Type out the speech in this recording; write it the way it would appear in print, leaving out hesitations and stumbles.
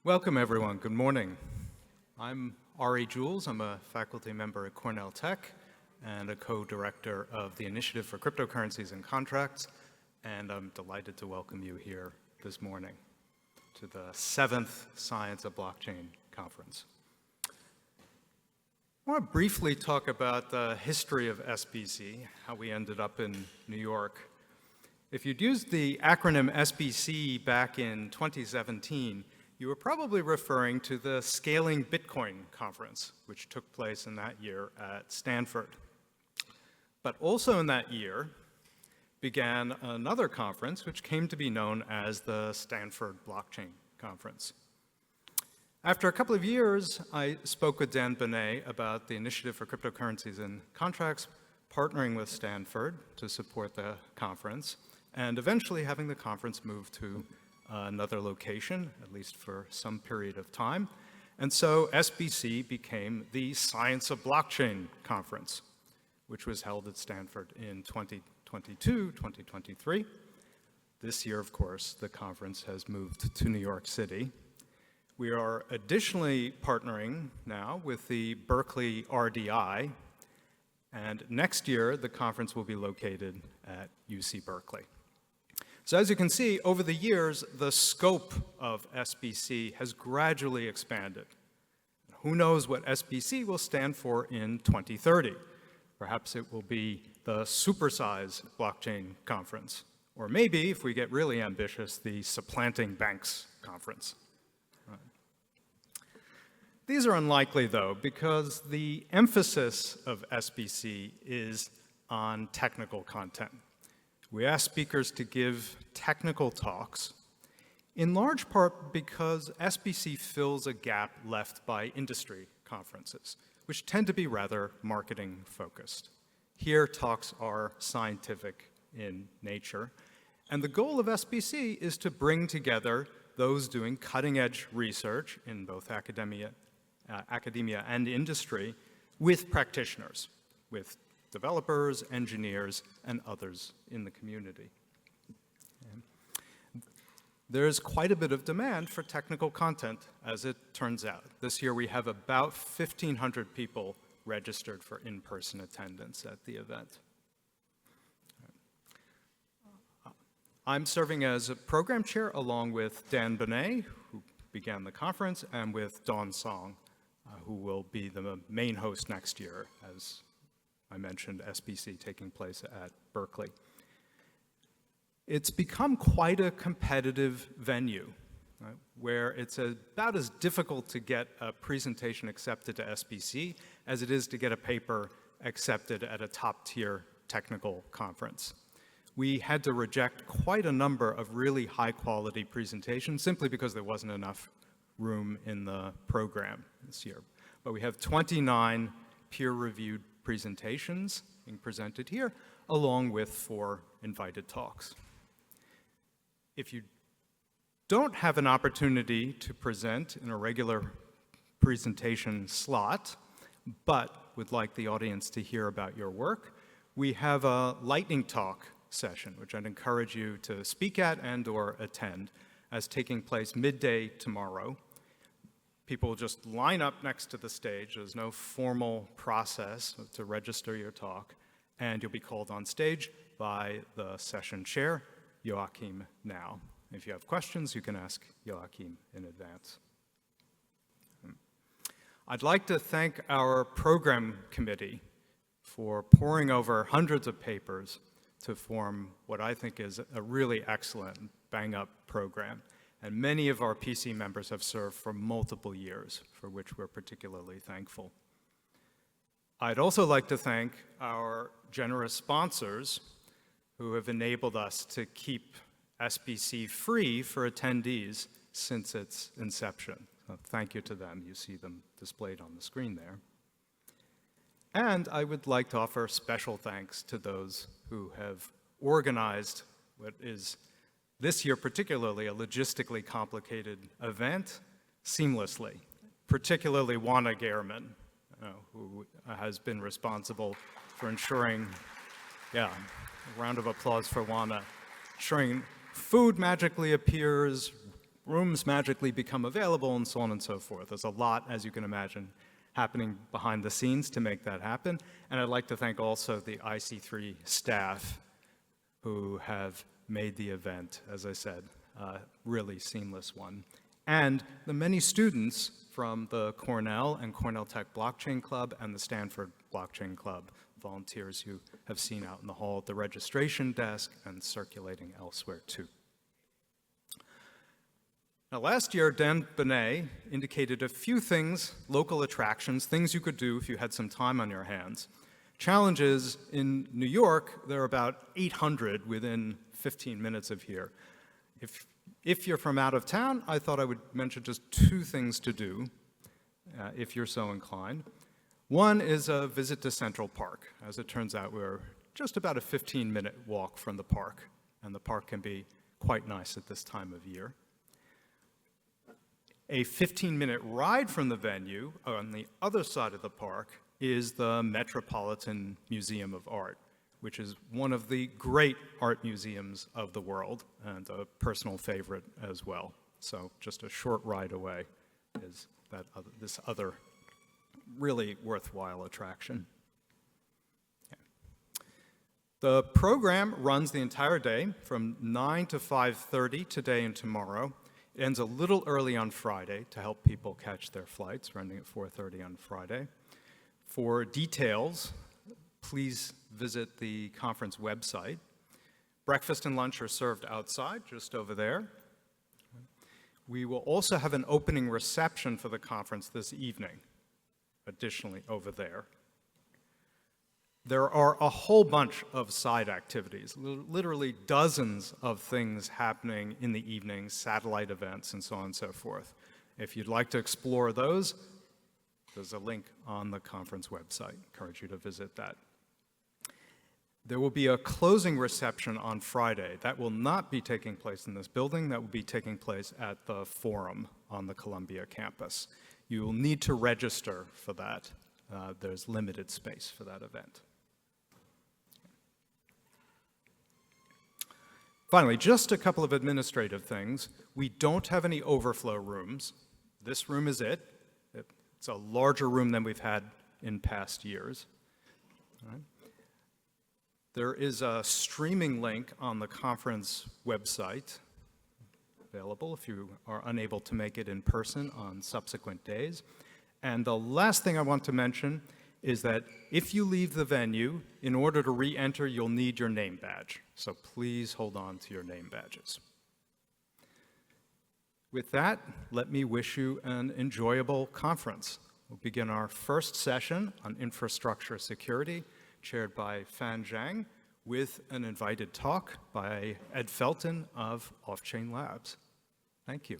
Welcome, everyone. Good morning. I'm Juels. I'm a faculty member at Cornell Tech and a co-director of the Initiative for CryptoCurrencies and Contracts, and I'm delighted to welcome you here this morning to the 7th Science of Blockchain Conference. I want to briefly talk about the history of SBC, how we ended up in New York. If you'd used the acronym SBC back in 2017, you were probably referring to the Scaling Bitcoin conference, which took place in that year at Stanford. But also in that year began another conference, which came to be known as the Stanford Blockchain Conference. After a couple of years, I spoke with Dan Benet about the Initiative for CryptoCurrencies and Contracts, partnering with Stanford to support the conference, and eventually having the conference move to another location, at least for some period of time. And so SBC became the Science of Blockchain Conference, which was held at Stanford in 2022, 2023. This year, of course, the conference has moved to New York City. We are additionally partnering now with the Berkeley RDI, and next year the conference will be located at UC Berkeley. So as you can see, over the years, the scope of SBC has gradually expanded. Who knows what SBC will stand for in 2030? Perhaps it will be the Supersize Blockchain Conference, or maybe, if we get really ambitious, the Supplanting Banks Conference. These are unlikely, though, because the emphasis of SBC is on technical content. We ask speakers to give technical talks, in large part because SBC fills a gap left by industry conferences, which tend to be rather marketing focused. Here, talks are scientific in nature, and the goal of SBC is to bring together those doing cutting-edge research in both academia and industry with practitioners, with developers, engineers, and others in the community. There's quite a bit of demand for technical content, as it turns out. This year we have about 1,500 people registered for in-person attendance at the event. I'm serving as a program chair along with Dan Benet, who began the conference, and with Dawn Song, who will be the main host next year, as I mentioned SBC taking place at Berkeley. It's become quite a competitive venue, right, where it's about as difficult to get a presentation accepted to SBC as it is to get a paper accepted at a top-tier technical conference. We had to reject quite a number of really high-quality presentations simply because there wasn't enough room in the program this year. But we have 29 peer-reviewed presentations being presented here, along with 4 invited talks. If you don't have an opportunity to present in a regular presentation slot, but would like the audience to hear about your work, we have a lightning talk session, which I'd encourage you to speak at and/or attend, as taking place midday tomorrow. People will just line up next to the stage. There's no formal process to register your talk, and you'll be called on stage by the session chair, Joachim Now. If you have questions, you can ask Joachim in advance. I'd like to thank our program committee for poring over hundreds of papers to form what I think is a really excellent bang-up program. And many of our PC members have served for multiple years, for which we're particularly thankful. I'd also like to thank our generous sponsors who have enabled us to keep SBC free for attendees since its inception. So thank you to them. You see them displayed on the screen there. And I would like to offer special thanks to those who have organized what is this year particularly a logistically complicated event seamlessly, particularly Juana Gehrman, who has been responsible for ensuring, a round of applause for Juana, ensuring food magically appears, rooms magically become available and so on and so forth. There's a lot, as you can imagine, happening behind the scenes to make that happen. And I'd like to thank also the IC3 staff who have made the event, as I said, a really seamless one. And the many students from the Cornell and Cornell Tech Blockchain Club and the Stanford Blockchain Club, volunteers you have seen out in the hall at the registration desk and circulating elsewhere too. Now, last year, Dan Benet indicated a few things, local attractions, things you could do if you had some time on your hands. Challenges in New York, there are about 800 within 15 minutes of here. If you're from out of town, I thought I would mention just 2 things to do, if you're so inclined. One is a visit to Central Park. As it turns out, we're just about a 15-minute walk from the park, and the park can be quite nice at this time of year. A 15-minute ride from the venue on the other side of the park is the Metropolitan Museum of Art, which is one of the great art museums of the world and a personal favorite as well. So just a short ride away is this other really worthwhile attraction. Yeah. The program runs the entire day from 9 to 5:30 today and tomorrow. It ends a little early on Friday to help people catch their flights, running at 4:30 on Friday. For details, please visit the conference website. Breakfast and lunch are served outside, just over there. We will also have an opening reception for the conference this evening, additionally over there. There are a whole bunch of side activities, literally dozens of things happening in the evenings, satellite events, and so on and so forth. If you'd like to explore those, there's a link on the conference website. I encourage you to visit that. There will be a closing reception on Friday. That will not be taking place in this building. That will be taking place at the Forum on the Columbia campus. You will need to register for that. There's limited space for that event. Finally, just a couple of administrative things. We don't have any overflow rooms. This room is it. It's a larger room than we've had in past years. All right. There is a streaming link on the conference website available if you are unable to make it in person on subsequent days. And the last thing I want to mention is that if you leave the venue, in order to re-enter, you'll need your name badge. So please hold on to your name badges. With that, let me wish you an enjoyable conference. We'll begin our first session on infrastructure security, chaired by Fan Zhang, with an invited talk by Ed Felton of Off-Chain Labs. Thank you.